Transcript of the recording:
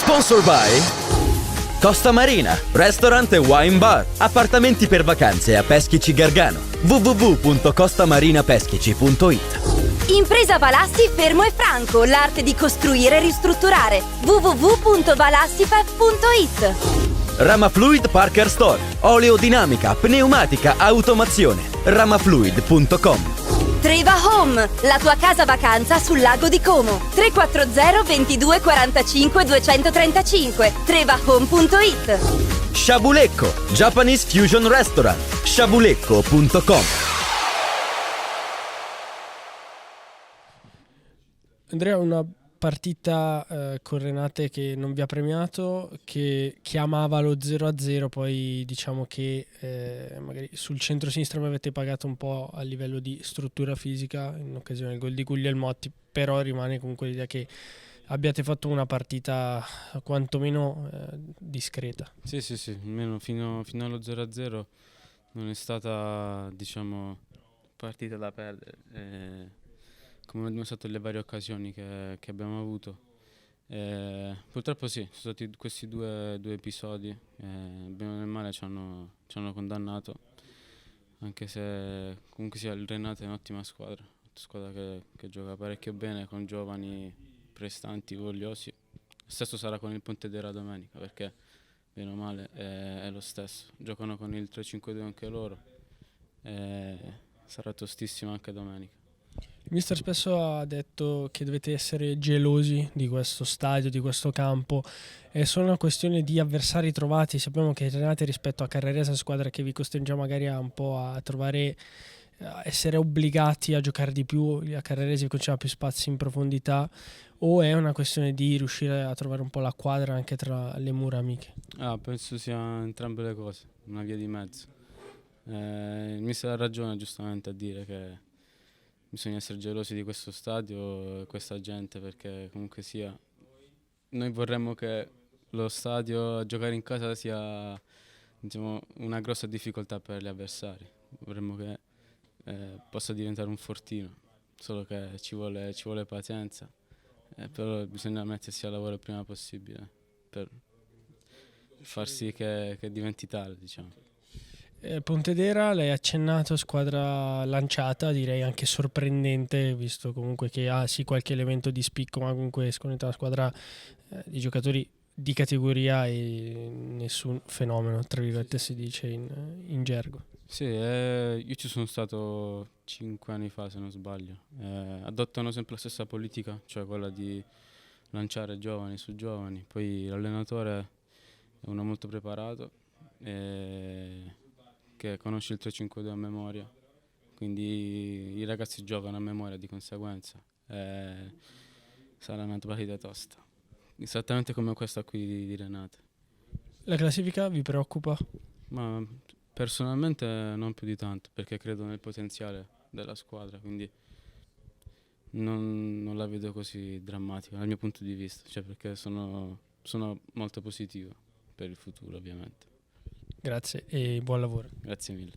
Sponsor by Costa Marina, Restaurant e Wine Bar. Appartamenti per vacanze a Peschici Gargano. www.costamarinapeschici.it. Impresa Valassi Fermo e Franco, l'arte di costruire e ristrutturare. www.valassifef.it. Ramafluid Parker Store. Oleodinamica, pneumatica, automazione. Ramafluid.com. Treva Home, la tua casa vacanza sul lago di Como. 340 22 45 235. Trevahome.it. Shabulecco, Japanese Fusion Restaurant. Shabulecco.com. Andrea, una partita con Renate che non vi ha premiato, che chiamava lo 0-0, poi diciamo che magari sul centro-sinistra mi avete pagato un po' a livello di struttura fisica in occasione del gol di Guglielmotti, però rimane comunque l'idea che abbiate fatto una partita quantomeno discreta. Sì, almeno fino allo 0-0 non è stata, diciamo, partita da perdere. Come hanno dimostrato le varie occasioni che abbiamo avuto. Purtroppo sì, sono stati questi due episodi, bene o male ci hanno condannato, anche se comunque sia il Renate è un'ottima squadra che gioca parecchio bene, con giovani prestanti, vogliosi. Lo stesso sarà con il Pontedera domenica, perché bene o male è lo stesso, giocano con il 3-5-2 anche loro, sarà tostissimo anche domenica. Il mister spesso ha detto che dovete essere gelosi di questo stadio, di questo campo. È solo una questione di avversari trovati. Sappiamo che Renate rispetto a Carrarese è una squadra che vi costringe magari un po' a trovare, a essere obbligati a giocare di più. A Carrarese vi concedeva più spazi in profondità, o è una questione di riuscire a trovare un po' la quadra anche tra le mura amiche? Penso sia entrambe le cose, una via di mezzo. Il mister ha ragione giustamente a dire che bisogna essere gelosi di questo stadio e questa gente, perché comunque sia noi vorremmo che lo stadio a giocare in casa sia, diciamo, una grossa difficoltà per gli avversari. Vorremmo che possa diventare un fortino, solo che ci vuole pazienza, però bisogna mettersi al lavoro il prima possibile per far sì che diventi tale, diciamo. Pontedera, lei ha accennato, squadra lanciata, direi anche sorprendente, visto comunque che ha sì qualche elemento di spicco, ma comunque sicuramente una squadra di giocatori di categoria e nessun fenomeno, tra virgolette si dice in gergo. Sì, io ci sono stato 5 anni fa, se non sbaglio. Adottano sempre la stessa politica, cioè quella di lanciare giovani su giovani. Poi l'allenatore è uno molto preparato, che conosce il 3-5-2 a memoria, quindi i ragazzi giocano a memoria di conseguenza. Sarà una partita tosta, esattamente come questa qui di Renate. La classifica vi preoccupa? Ma personalmente non più di tanto, perché credo nel potenziale della squadra, quindi non la vedo così drammatica dal mio punto di vista, cioè perché sono molto positivo per il futuro, ovviamente. Grazie e buon lavoro. Grazie mille.